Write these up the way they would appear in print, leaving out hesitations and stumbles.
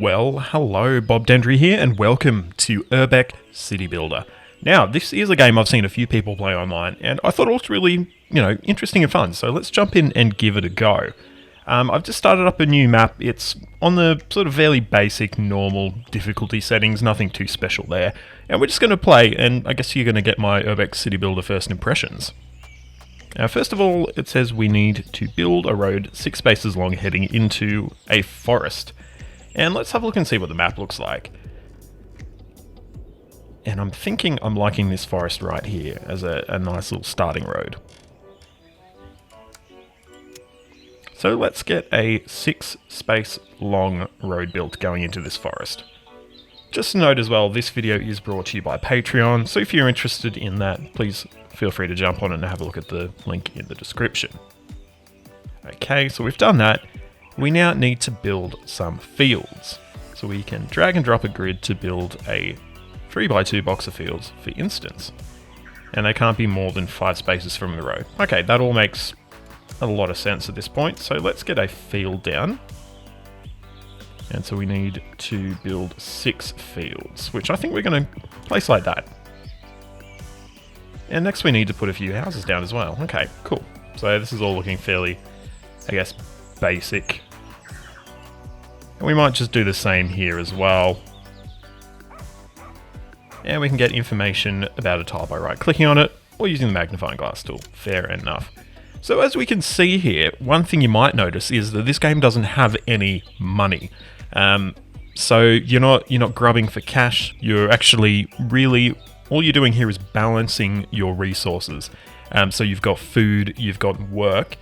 Well, hello, Bob Dendry here, and welcome to Urbek City Builder. Now, this is a game I've seen a few people play online, and I thought it looked really, interesting and fun, so let's jump in and give it a go. I've just started up a new map. It's on the sort of fairly basic, normal difficulty settings, nothing too special there, and we're just going to play, and I guess you're going to get my Urbek City Builder first impressions. Now, first of all, it says we need to build a road 6 spaces long heading into a forest. And let's have a look and see what the map looks like. And I'm thinking I'm liking this forest right here as a nice little starting road. So let's get a 6 space long road built going into this forest. Just a note as well, this video is brought to you by Patreon, so if you're interested in that, please feel free to jump on it and have a look at the link in the description. Okay, so we've done that. We now need to build some fields. So we can drag and drop a grid to build a 3x2 box of fields, for instance. And they can't be more than 5 spaces from the road. Okay, that all makes a lot of sense at this point. So let's get a field down. And so we need to build 6 fields, which I think we're going to place like that. And next we need to put a few houses down as well. Okay, cool. So this is all looking fairly, I guess, basic. And we might just do the same here as well. And we can get information about a tile by right-clicking on it or using the magnifying glass tool. Fair enough. So as we can see here, one thing you might notice is that this game doesn't have any money. So you're not grubbing for cash. You're actually really, all you're doing here is balancing your resources. So you've got food, you've got work,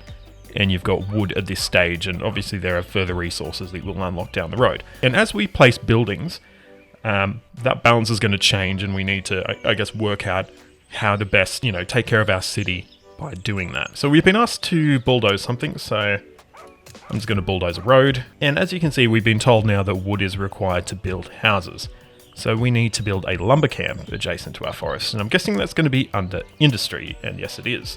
and you've got wood at this stage, and obviously there are further resources that we'll unlock down the road. And as we place buildings, that balance is going to change, and we need to, I guess, work out how to best, take care of our city by doing that. So we've been asked to bulldoze something, so I'm just going to bulldoze a road. And as you can see, we've been told now that wood is required to build houses. So we need to build a lumber camp adjacent to our forest, and I'm guessing that's going to be under industry, and yes it is.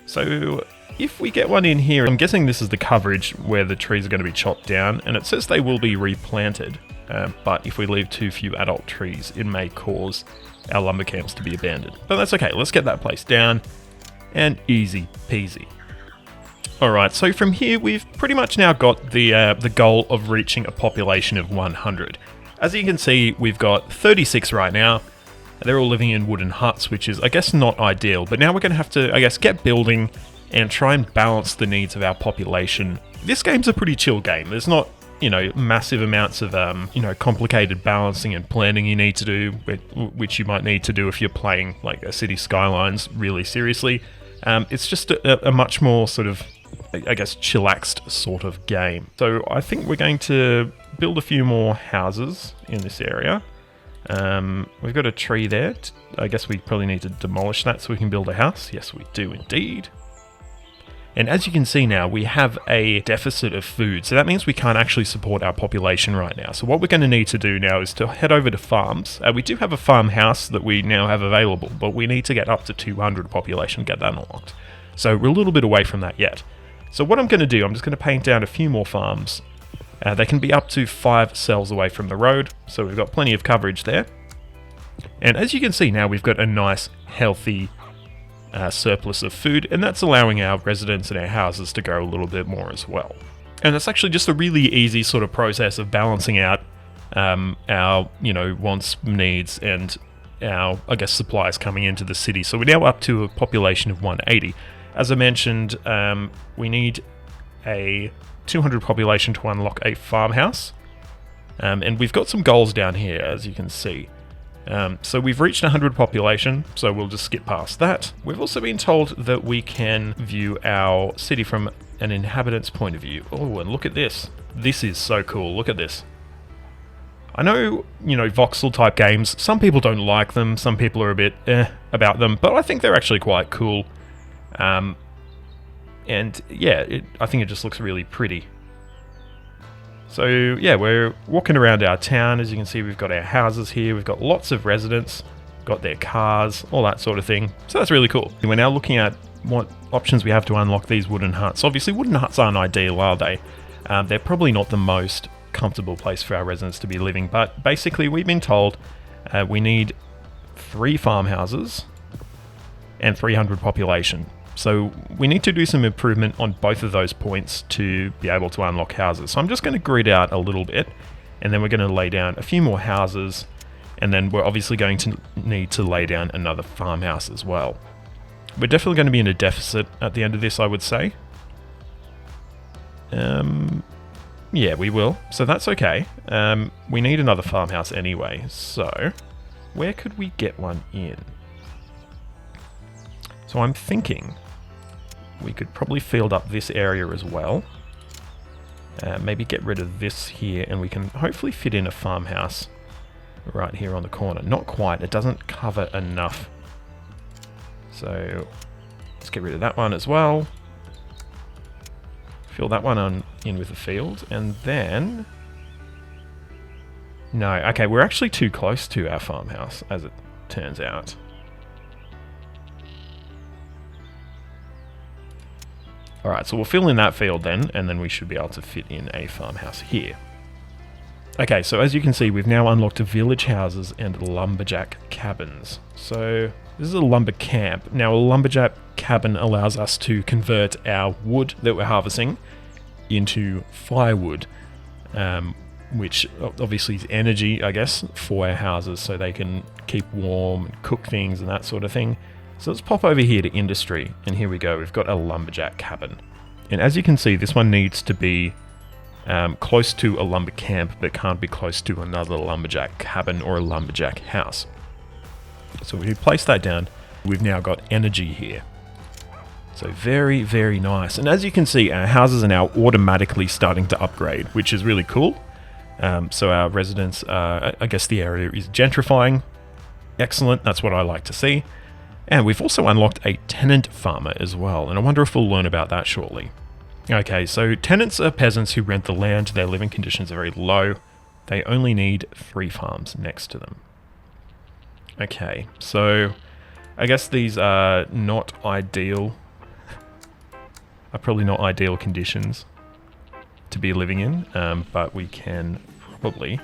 So if we get one in here, I'm guessing this is the coverage where the trees are going to be chopped down, and it says they will be replanted, but if we leave too few adult trees, it may cause our lumber camps to be abandoned. But that's okay, let's get that place down, and easy peasy. Alright, so from here we've pretty much now got the goal of reaching a population of 100. As you can see, we've got 36 right now. They're all living in wooden huts, which is, I guess, not ideal, but now we're going to have to, I guess, get building and try and balance the needs of our population. This game's a pretty chill game. There's not, massive amounts of, complicated balancing and planning you need to do, which you might need to do if you're playing, like, a City Skylines really seriously. It's just a much more sort of, I guess, chillaxed sort of game. So I think we're going to build a few more houses in this area. We've got a tree there. I guess we probably need to demolish that so we can build a house. Yes, we do indeed. And as you can see now, we have a deficit of food. So that means we can't actually support our population right now. So what we're going to need to do now is to head over to farms. We do have a farmhouse that we now have available, but we need to get up to 200 population, get that unlocked. So we're a little bit away from that yet. So what I'm going to do, I'm just going to paint down a few more farms. They can be up to 5 cells away from the road, so we've got plenty of coverage there. And as you can see now, we've got a nice, healthy surplus of food, and that's allowing our residents and our houses to grow a little bit more as well. And it's actually just a really easy sort of process of balancing out our, wants, needs, and our, I guess, supplies coming into the city. So we're now up to a population of 180. As I mentioned, we need a 200 population to unlock a farmhouse, and we've got some goals down here, as you can see. So we've reached 100 population, so we'll just skip past that. We've also been told that we can view our city from an inhabitant's point of view. Oh, and look at this. This is so cool. Look at this. I know, voxel type games, some people don't like them, some people are a bit about them, but I think they're actually quite cool. And yeah, I think it just looks really pretty. So yeah, we're walking around our town. As you can see, we've got our houses here. We've got lots of residents, got their cars, all that sort of thing. So that's really cool. We're now looking at what options we have to unlock these wooden huts. Obviously, wooden huts aren't ideal, are they? They're probably not the most comfortable place for our residents to be living. But basically, we've been told we need 3 farmhouses and 300 population. So we need to do some improvement on both of those points to be able to unlock houses. So I'm just going to grid out a little bit, and then we're going to lay down a few more houses, and then we're obviously going to need to lay down another farmhouse as well. We're definitely going to be in a deficit at the end of this, I would say. Yeah, we will. So that's okay. We need another farmhouse anyway. So where could we get one in? So I'm thinking we could probably field up this area as well. Maybe get rid of this here, and we can hopefully fit in a farmhouse right here on the corner. Not quite. It doesn't cover enough. So let's get rid of that one as well. Fill that one in with a field, and then... No, okay, we're actually too close to our farmhouse, as it turns out. Alright, so we'll fill in that field then, and then we should be able to fit in a farmhouse here. Okay, so as you can see, we've now unlocked village houses and lumberjack cabins. So this is a lumber camp. Now, a lumberjack cabin allows us to convert our wood that we're harvesting into firewood, which obviously is energy, I guess, for our houses so they can keep warm and cook things and that sort of thing. So let's pop over here to industry, and here we go. We've got a lumberjack cabin. And as you can see, this one needs to be close to a lumber camp, but can't be close to another lumberjack cabin or a lumberjack house. So we place that down. We've now got energy here. So very, very nice. And as you can see, our houses are now automatically starting to upgrade, which is really cool. So our residents, I guess the area is gentrifying. Excellent, that's what I like to see. And we've also unlocked a tenant farmer as well, and I wonder if we'll learn about that shortly. Okay, so tenants are peasants who rent the land. Their living conditions are very low. They only need 3 farms next to them. Okay, so I guess these are not ideal, probably not ideal conditions to be living in, but we can probably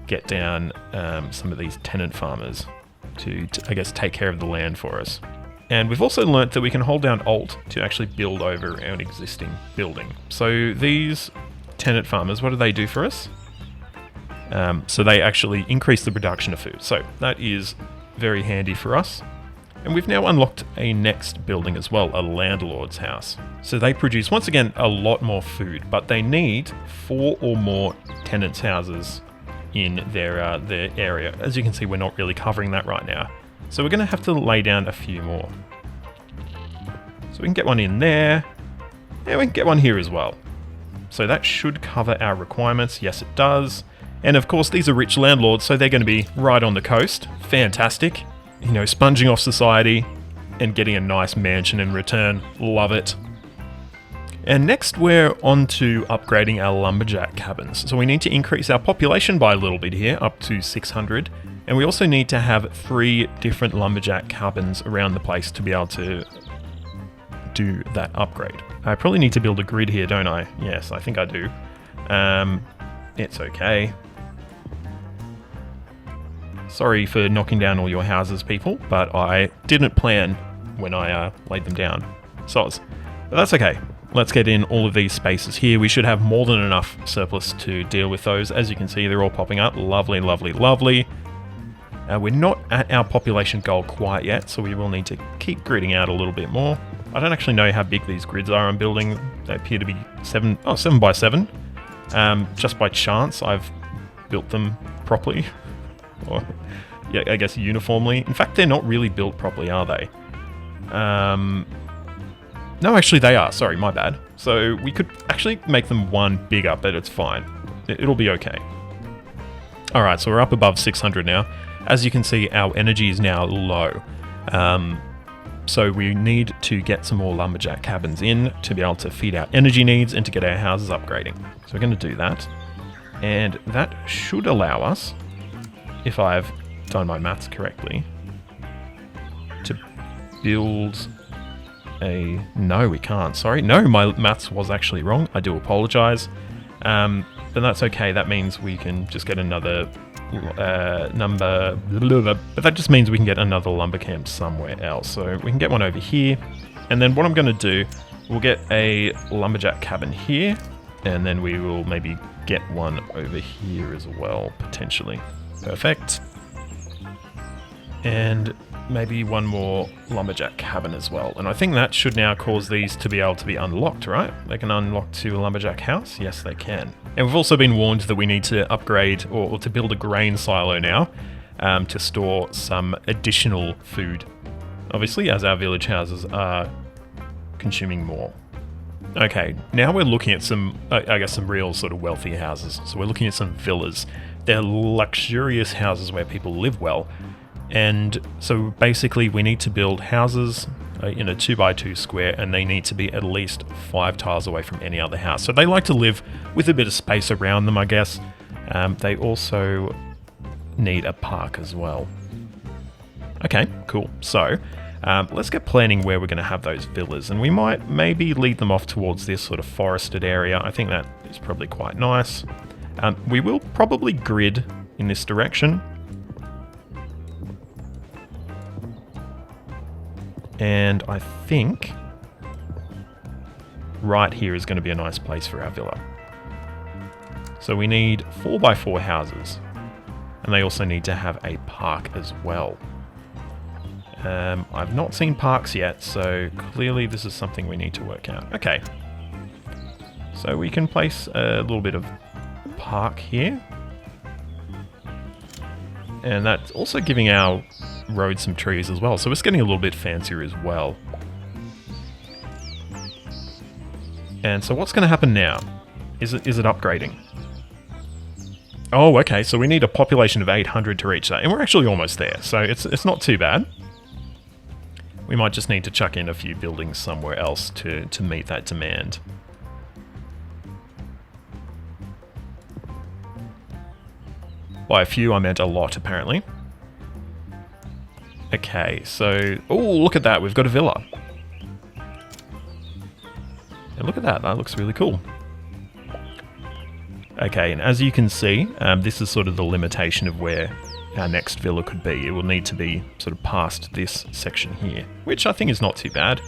get down some of these tenant farmers to, I guess, take care of the land for us. And we've also learnt that we can hold down Alt to actually build over an existing building. So these tenant farmers, what do they do for us? So they actually increase the production of food. So that is very handy for us. And we've now unlocked a next building as well, a landlord's house. So they produce, once again, a lot more food, but they need 4 or more tenants' houses in their area. As you can see, we're not really covering that right now. So we're going to have to lay down a few more. So we can get one in there. And we can get one here as well. So that should cover our requirements. Yes, it does. And of course, these are rich landlords, so they're going to be right on the coast. Fantastic. You know, sponging off society and getting a nice mansion in return. Love it. And next we're on to upgrading our lumberjack cabins. So we need to increase our population by a little bit here, up to 600. And we also need to have 3 different lumberjack cabins around the place to be able to do that upgrade. I probably need to build a grid here, don't I? Yes, I think I do. It's okay. Sorry for knocking down all your houses, people, but I didn't plan when I laid them down. But that's okay. Let's get in all of these spaces here. We should have more than enough surplus to deal with those. As you can see, they're all popping up. Lovely, lovely, lovely. We're not at our population goal quite yet, so we will need to keep gridding out a little bit more. I don't actually know how big these grids are I'm building. They appear to be 7 by 7. Just by chance, I've built them properly. Or, yeah, I guess uniformly. In fact, they're not really built properly, are they? No, actually they are. Sorry, my bad. So we could actually make them 1 bigger, but it's fine. It'll be okay. Alright, so we're up above 600 now. As you can see, our energy is now low. So we need to get some more lumberjack cabins in to be able to feed our energy needs and to get our houses upgrading. So we're going to do that. And that should allow us, if I've done my maths correctly, to build a... No, we can't. Sorry. No, my maths was actually wrong. I do apologize. But that's okay. That means we can just get another but that just means we can get another lumber camp somewhere else. So we can get one over here. And then what I'm going to do, we'll get a lumberjack cabin here. And then we will maybe get one over here as well, potentially. Perfect. And maybe one more lumberjack cabin as well. And I think that should now cause these to be able to be unlocked, right? They can unlock to a lumberjack house? Yes, they can. And we've also been warned that we need to upgrade or to build a grain silo now to store some additional food. Obviously, as our village houses are consuming more. Okay, now we're looking at some, I guess, some real sort of wealthy houses. So we're looking at some villas. They're luxurious houses where people live well. And so basically we need to build houses in a 2x2 square, and they need to be at least 5 tiles away from any other house. So they like to live with a bit of space around them, I guess. They also need a park as well. Okay, cool. So let's get planning where we're going to have those villas, and we might maybe lead them off towards this sort of forested area. I think that is probably quite nice. We will probably grid in this direction. And I think right here is going to be a nice place for our villa. So we need 4x4 houses. And they also need to have a park as well. I've not seen parks yet, so clearly this is something we need to work out. Okay. So we can place a little bit of park here. And that's also giving our road some trees as well, so it's getting a little bit fancier as well. And so what's going to happen now? Is it upgrading? Oh, okay, so we need a population of 800 to reach that, and we're actually almost there, so it's not too bad. We might just need to chuck in a few buildings somewhere else to meet that demand. By a few, I meant a lot, apparently. Okay, so... Oh, look at that. We've got a villa. And look at that. That looks really cool. Okay, and as you can see, this is sort of the limitation of where our next villa could be. It will need to be sort of past this section here, which I think is not too bad.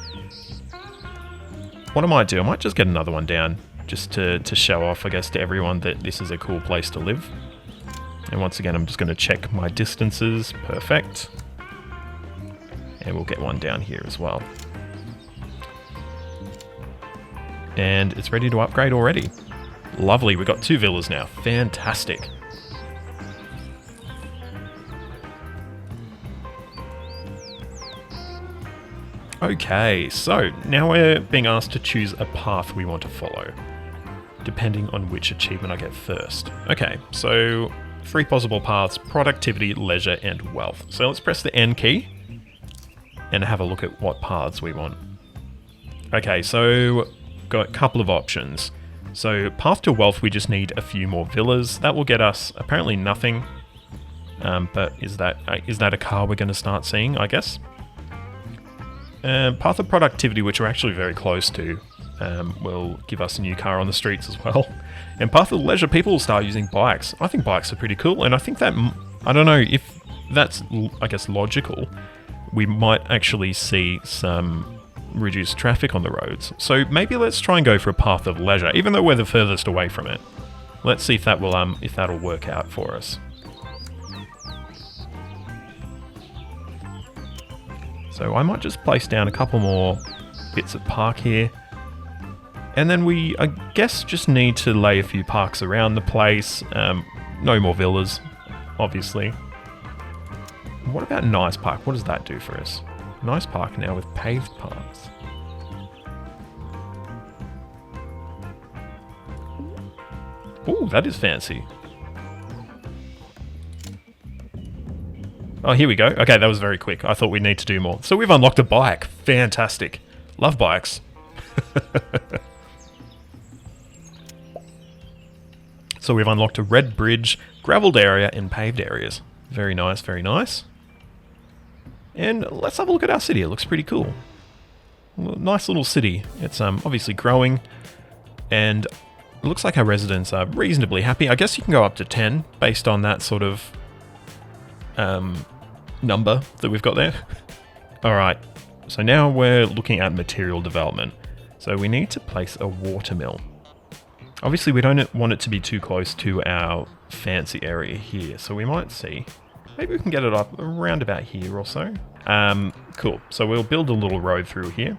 What I might do, I might just get another one down just to show off, I guess, to everyone that this is a cool place to live. And once again, I'm just going to check my distances. Perfect. And we'll get one down here as well. And it's ready to upgrade already. Lovely, we've got 2 villas now. Fantastic. Okay, so now we're being asked to choose a path we want to follow, depending on which achievement I get first. Okay, so 3 possible paths: productivity, leisure, and wealth. So let's press the N key and have a look at what paths we want. Okay, so got a couple of options. So path to wealth, we just need a few more villas. That will get us apparently nothing. But is that a car we're going to start seeing, I guess? Path of productivity, which we're actually very close to, will give us a new car on the streets as well. And path of leisure, people will start using bikes. I think bikes are pretty cool, and I think that, I don't know if that's, I guess, logical. We might actually see some reduced traffic on the roads. So maybe let's try and go for a path of leisure, even though we're the furthest away from it. Let's see if that will if that'll work out for us. So I might just place down a couple more bits of park here. And then we, I guess, just need to lay a few parks around the place. No more villas, obviously. What about Nice Park? What does that do for us? Nice Park now with paved paths. Ooh, that is fancy. Oh, here we go. Okay, that was very quick. I thought we'd need to do more. So we've unlocked a bike. Fantastic. Love bikes. So we've unlocked a red bridge, gravelled area, and paved areas. Very nice, very nice. And let's have a look at our city. It looks pretty cool. Nice little city. It's obviously growing. And It looks like our residents are reasonably happy. I guess you can go up to 10 based on that sort of number that we've got there. All right, so now we're looking at material development. So we need to place a watermill. Obviously, we don't want it to be too close to our fancy area here, so we might see. Maybe we can get it up around about here or so. Cool, so we'll build a little road through here.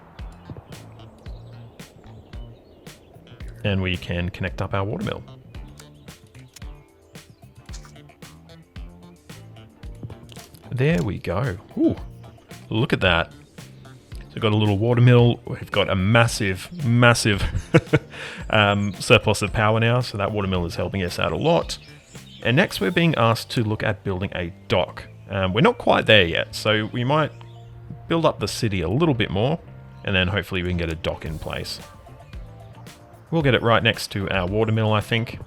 And we can connect up our watermill. There we go. Ooh, look at that. So we've got a little watermill. We've got a massive, massive surplus of power now. So that watermill is helping us out a lot. And next we're being asked to look at building a dock. We're not quite there yet. So we might build up the city a little bit more. And then hopefully we can get a dock in place. We'll get it right next to our watermill, I think.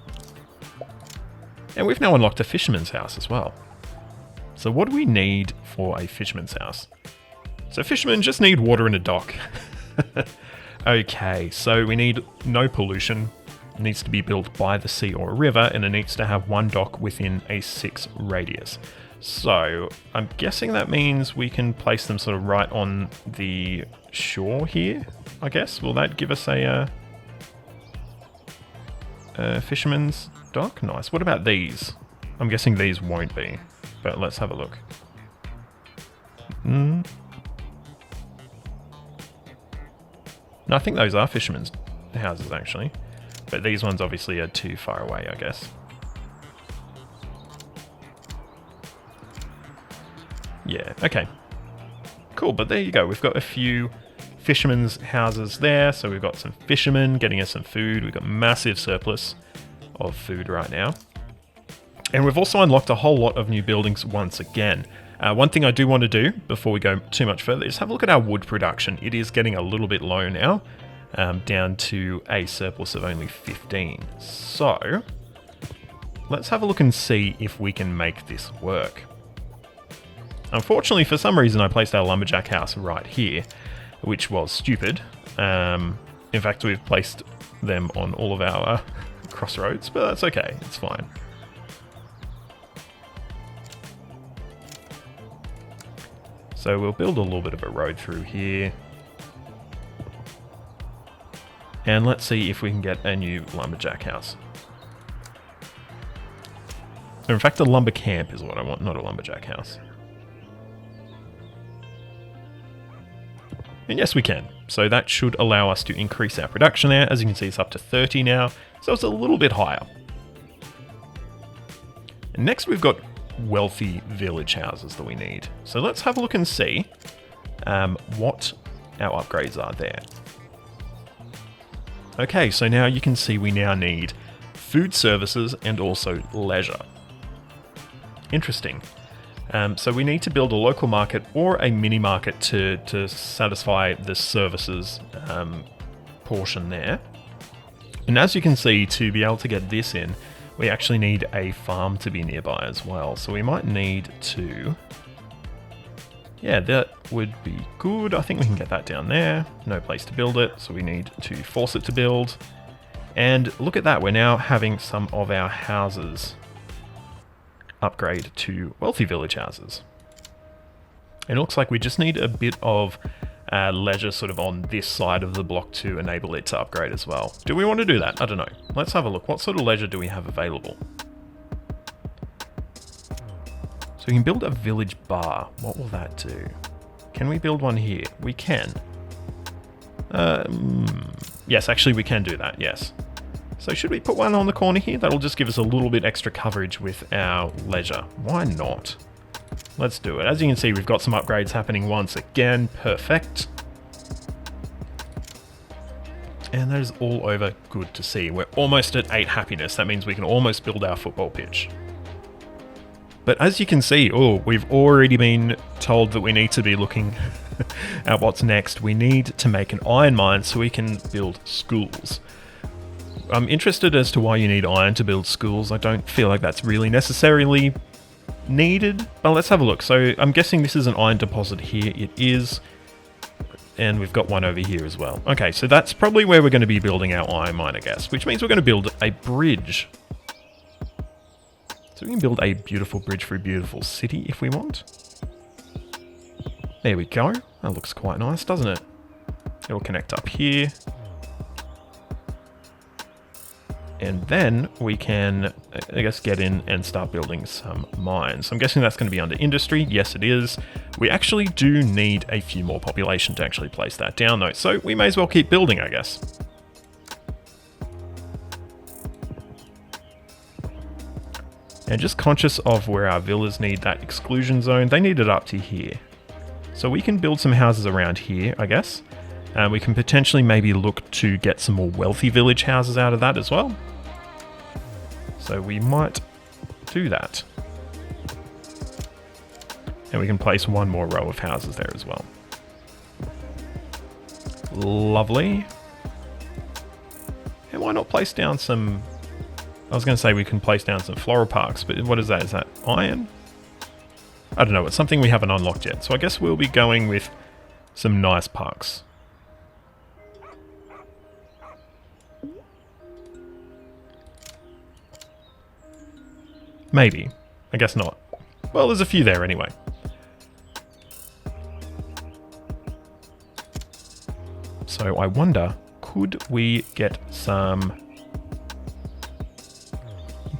And we've now unlocked a fisherman's house as well. So what do we need for a fisherman's house? So fishermen just need water and a dock. Okay, so we need no pollution. It needs to be built by the sea or a river, and it needs to have one dock within a 6 radius. So I'm guessing that means we can place them sort of right on the shore here, I guess. Will that give us a fisherman's dock? Nice. What about these? I'm guessing these won't be, but let's have a look. No, I think those are fishermen's houses actually, but these ones obviously are too far away, I guess. Yeah, okay. Cool, but there you go. We've got a few fishermen's houses there, so we've got some fishermen getting us some food. We've got massive surplus of food right now. And we've also unlocked a whole lot of new buildings once again. One thing I do want to do before we go too much further is have a look at our wood production. It is getting a little bit low now, down to a surplus of only 15. So let's have a look and see if we can make this work. Unfortunately, for some reason, I placed our lumberjack house right here, which was stupid. In fact, we've placed them on all of our crossroads, but that's okay. It's fine. So we'll build a little bit of a road through here. And let's see if we can get a new lumberjack house. Or in fact, a lumber camp is what I want, not a lumberjack house. And yes, we can. So that should allow us to increase our production there. As you can see, it's up to 30 now, so it's a little bit higher. And next we've got wealthy village houses that we need. So let's have a look and see what our upgrades are there. Okay, so now you can see we now need food services and also leisure. Interesting. So we need to build a local market or a mini market to satisfy the services portion there. And as you can see, to be able to get this in, we actually need a farm to be nearby as well. So we might need to... Yeah, that would be good. I think we can get that down there. No place to build it, so we need to force it to build. And look at that, we're now having some of our houses upgrade to wealthy village houses. It looks like we just need a bit of leisure sort of on this side of the block to enable it to upgrade as well. Do we want to do that? I don't know. Let's have a look. What sort of leisure do we have available? So we can build a village bar. What will that do? Can we build one here? We can. Yes, actually we can do that, yes. So should we put one on the corner here? That'll just give us a little bit extra coverage with our leisure. Why not? Let's do it. As you can see, we've got some upgrades happening once again. Perfect. And that is all over good to see. We're almost at 8 happiness. That means we can almost build our football pitch. But as you can see, we've already been told that we need to be looking at what's next. We need to make an iron mine so we can build schools. I'm interested as to why you need iron to build schools. I don't feel like that's really necessarily needed, but let's have a look. So I'm guessing this is an iron deposit here. It is. and we've got one over here as well. Okay, so that's probably where we're going to be building our iron mine, I guess, which means we're going to build a bridge. So we can build a beautiful bridge for a beautiful city if we want. There we go. That looks quite nice, doesn't it? It'll connect up here. And then we can, I guess, get in and start building some mines. So I'm guessing that's going to be under industry. Yes, it is. We actually do need a few more population to actually place that down, though. So we may as well keep building, I guess. And just conscious of where our villas need that exclusion zone. They need it up to here. So we can build some houses around here, I guess. And we can potentially maybe look to get some more wealthy village houses out of that as well. So we might do that. And we can place one more row of houses there as well. Lovely. And why not place down some... I was going to say we can place down some floral parks, but what is that? Is that iron? I don't know. It's something we haven't unlocked yet. So I guess we'll be going with some nice parks. Maybe. I guess not. Well, there's a few there anyway. So I wonder, could we get some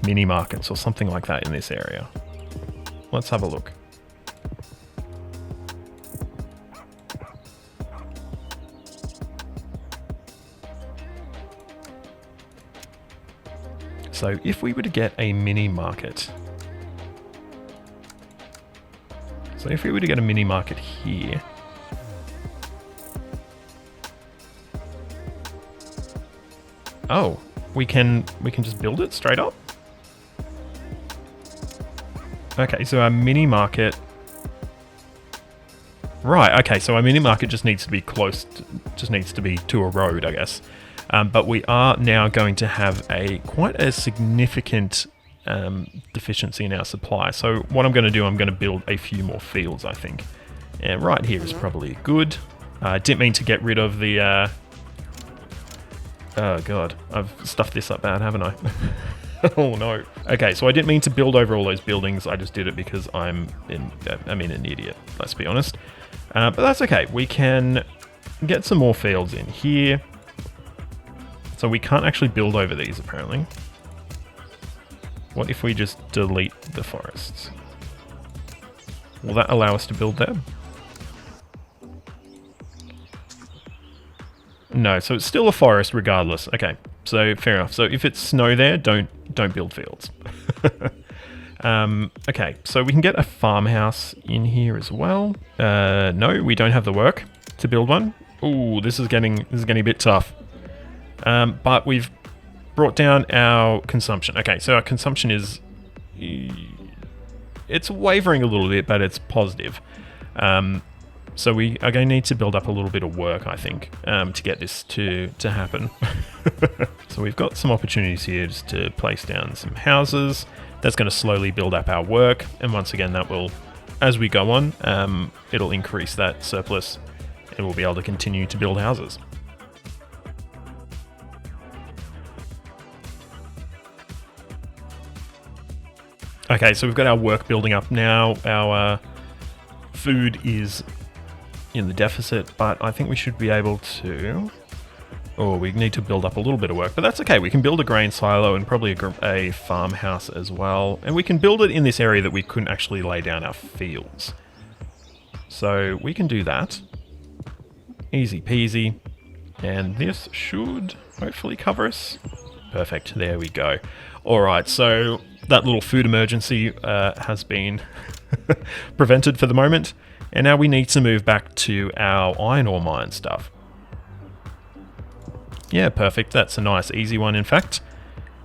mini markets or something like that in this area? Let's have a look. So if we were to get a mini market, here, oh, we can just build it straight up. Okay, so our mini market, right? Okay, so our mini market just needs to be just needs to be to a road, I guess. But we are now going to have quite a significant deficiency in our supply. So what I'm going to do, I'm going to build a few more fields, I think. And right here is probably good. I didn't mean to get rid of the... oh god, I've stuffed this up bad, haven't I? Oh no. Okay, so I didn't mean to build over all those buildings. I just did it because I'm an idiot, let's be honest. But that's okay. We can get some more fields in here. So we can't actually build over these, apparently. What if we just delete the forests? Will that allow us to build there? No, so it's still a forest regardless. Okay, so fair enough. So if it's snow there, don't build fields. Okay, so we can get a farmhouse in here as well. No, we don't have the work to build one. Ooh, this is getting a bit tough. But we've brought down our consumption. Okay, so our consumption is... it's wavering a little bit, but it's positive. So we are going to need to build up a little bit of work, I think, to get this to happen. So we've got some opportunities here just to place down some houses. That's going to slowly build up our work. And once again, that will, as we go on, it'll increase that surplus and we'll be able to continue to build houses. Okay, so we've got our work building up now. Our food is in the deficit, but I think we should be able to... Oh, we need to build up a little bit of work, but that's okay. We can build a grain silo and probably a farmhouse as well. And we can build it in this area that we couldn't actually lay down our fields. So we can do that. Easy peasy. And this should hopefully cover us. Perfect, there we go. All right, so that little food emergency has been prevented for the moment. And now we need to move back to our iron ore mine stuff. Yeah, perfect. That's a nice, easy one, in fact.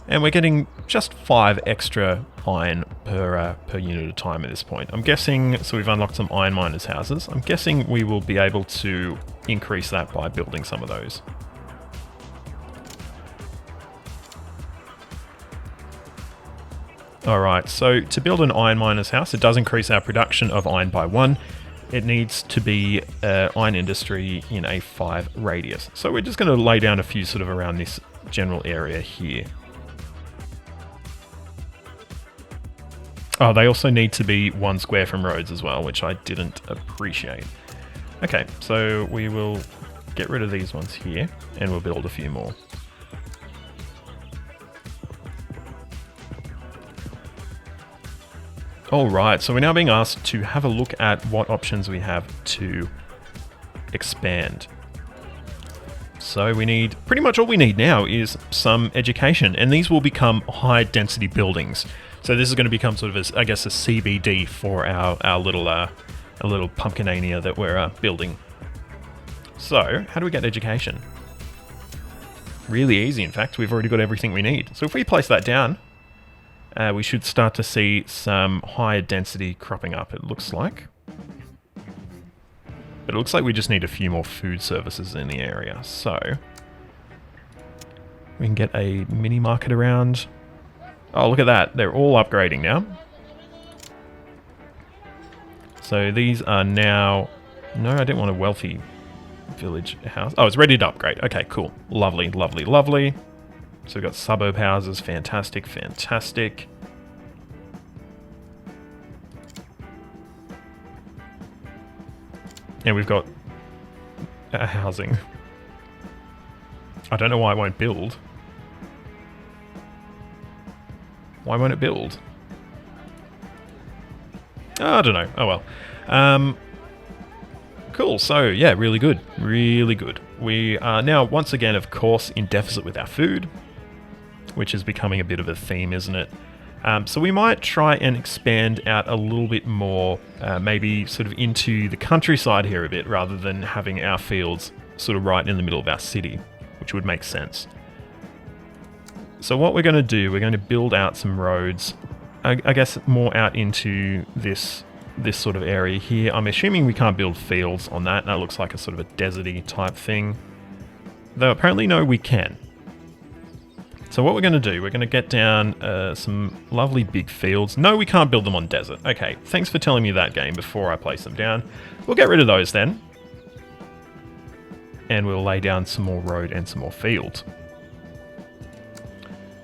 And we're getting just 5 extra iron per unit of time at this point. I'm guessing, so we've unlocked some iron miners' houses. I'm guessing we will be able to increase that by building some of those. Alright, so to build an iron miner's house, it does increase our production of iron by 1. it needs to be iron industry in a 5 radius. So we're just going to lay down a few sort of around this general area here. Oh, they also need to be 1 square from roads as well, which I didn't appreciate. Okay, so we will get rid of these ones here, and we'll build a few more. Alright, so we're now being asked to have a look at what options we have to expand. So we need, pretty much all we need now is some education, and these will become high density buildings. So this is going to become sort of, I guess, a CBD for our little pumpkinania that we're building. So, how do we get education? Really easy, in fact. We've already got everything we need. So if we place that down, we should start to see some higher density cropping up, it looks like. But it looks like we just need a few more food services in the area. So, we can get a mini market around. Oh, look at that. They're all upgrading now. So these are now... No, I didn't want a wealthy village house. Oh, it's ready to upgrade. Okay, cool. Lovely, lovely, lovely. So we've got suburb houses. Fantastic, fantastic. And we've got housing. I don't know why it won't build. Why won't it build? Oh, I don't know. Oh well. Cool. So, yeah, really good. Really good. We are now, once again, of course, in deficit with our food, which is becoming a bit of a theme, isn't it? So we might try and expand out a little bit more, maybe sort of into the countryside here a bit, rather than having our fields sort of right in the middle of our city, which would make sense. So what we're going to do, we're going to build out some roads, I guess more out into this sort of area here. I'm assuming we can't build fields on that. That looks like a sort of a deserty type thing. Though apparently no, we can. So what we're going to do, we're going to get down some lovely big fields. No, we can't build them on desert. Okay, thanks for telling me that, game, before I place them down. We'll get rid of those then. And we'll lay down some more road and some more fields.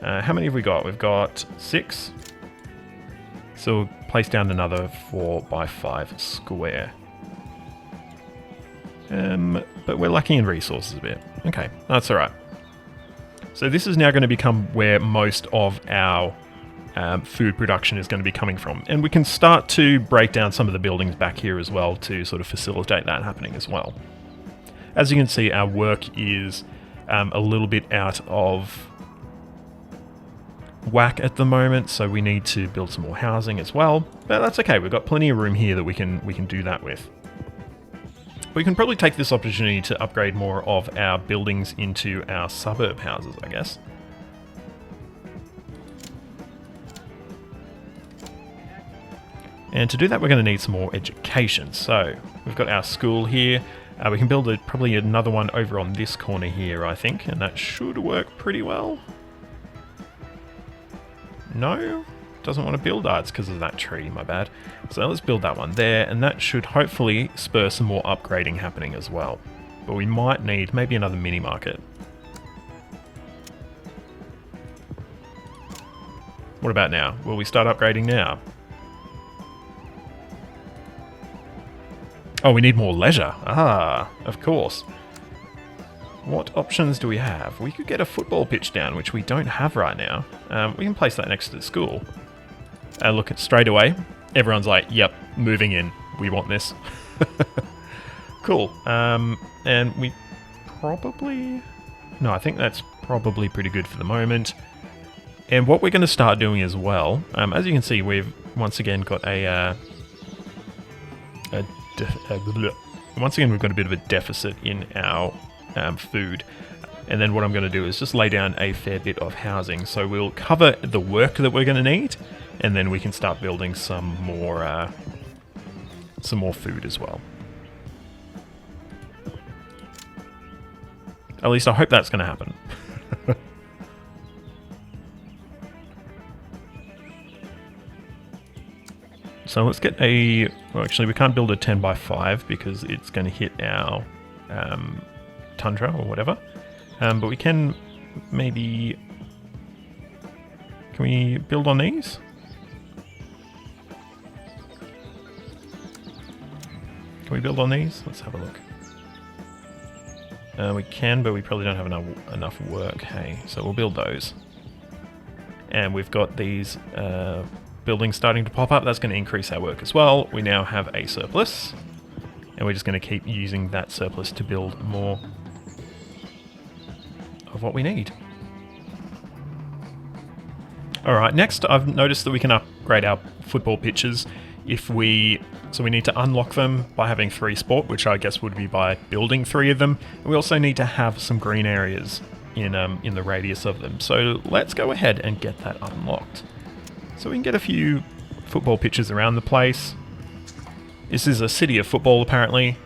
How many have we got? We've got 6. So we'll place down another 4x5 square. But we're lacking in resources a bit. Okay, that's alright. So this is now going to become where most of our food production is going to be coming from. And we can start to break down some of the buildings back here as well to sort of facilitate that happening as well. As you can see, our work is a little bit out of whack at the moment, so we need to build some more housing as well. But that's okay, we've got plenty of room here that we can do that with. We can probably take this opportunity to upgrade more of our buildings into our suburb houses, I guess. And to do that, we're going to need some more education. So we've got our school here. We can build probably another one over on this corner here, I think, and that should work pretty well. No? Doesn't want to build? Ah, it's because of that tree, my bad. So let's build that one there, and that should hopefully spur some more upgrading happening as well. But we might need maybe another mini market. What about now? Will we start upgrading now? Oh, we need more leisure. Ah, of course. What options do we have? We could get a football pitch down, which we don't have right now. We can place that next to the school. Look, straight away, everyone's like, yep, moving in. We want this. Cool. And we probably... No, I think that's probably pretty good for the moment. And what we're going to start doing as well, as you can see, we've once again got once again, we've got a bit of a deficit in our food. And then what I'm going to do is just lay down a fair bit of housing. So we'll cover the work that we're going to need, and then we can start building some more food as well. At least I hope that's going to happen. So let's get a... Well, actually, we can't build a 10 by 5 because it's going to hit our tundra or whatever. But we can maybe... Can we build on these? Can we build on these? Let's have a look. We can, but we probably don't have enough work, hey? So we'll build those. And we've got these buildings starting to pop up. That's going to increase our work as well. We now have a surplus. And we're just going to keep using that surplus to build more of what we need. Alright, next I've noticed that we can upgrade our football pitches so we need to unlock them by having 3 sport, which I guess would be by building 3 of them. And we also need to have some green areas in the radius of them. So let's go ahead and get that unlocked. So we can get a few football pitches around the place. This is a city of football apparently.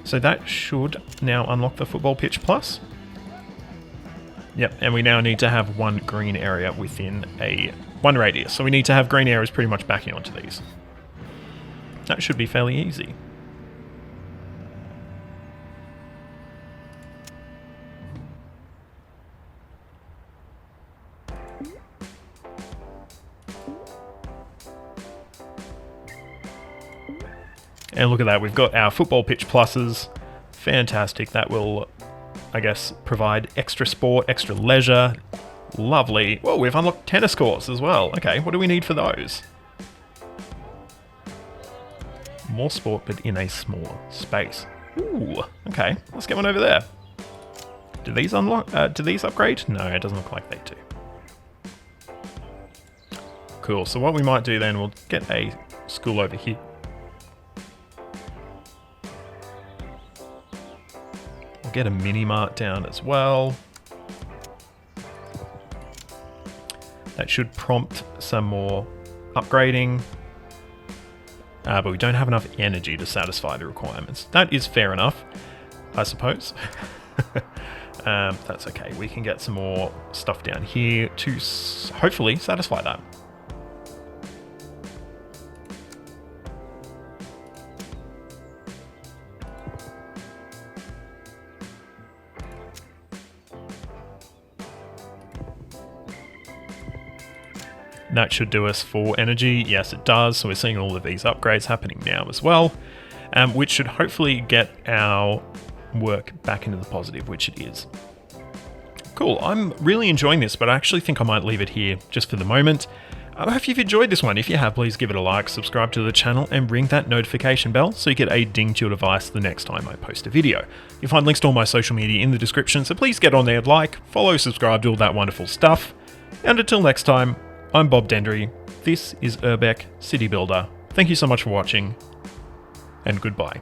So that should now unlock the football pitch plus. Yep, and we now need to have 1 green area within one radius. So we need to have green areas pretty much backing onto these. That should be fairly easy. And look at that, we've got our football pitch pluses. Fantastic, that will, I guess, provide extra sport, extra leisure. Lovely. Whoa, we've unlocked tennis courts as well. Okay, what do we need for those? More sport, but in a smaller space. Ooh, okay, let's get one over there. Do these unlock? Do these upgrade? No, it doesn't look like they do. Cool, so what we might do then, we'll get a school over here. We'll get a mini-mart down as well. That should prompt some more upgrading. But we don't have enough energy to satisfy the requirements. That is fair enough, I suppose. That's okay. We can get some more stuff down here to hopefully satisfy that. That should do us for energy. Yes, it does. So we're seeing all of these upgrades happening now as well, which should hopefully get our work back into the positive, which it is. Cool. I'm really enjoying this, but I actually think I might leave it here just for the moment. I hope you've enjoyed this one. If you have, please give it a like, subscribe to the channel, and ring that notification bell so you get a ding to your device the next time I post a video. You'll find links to all my social media in the description, so please get on there, like, follow, subscribe, do all that wonderful stuff. And until next time, I'm Bob Dendry, this is Urbek City Builder. Thank you so much for watching, and goodbye.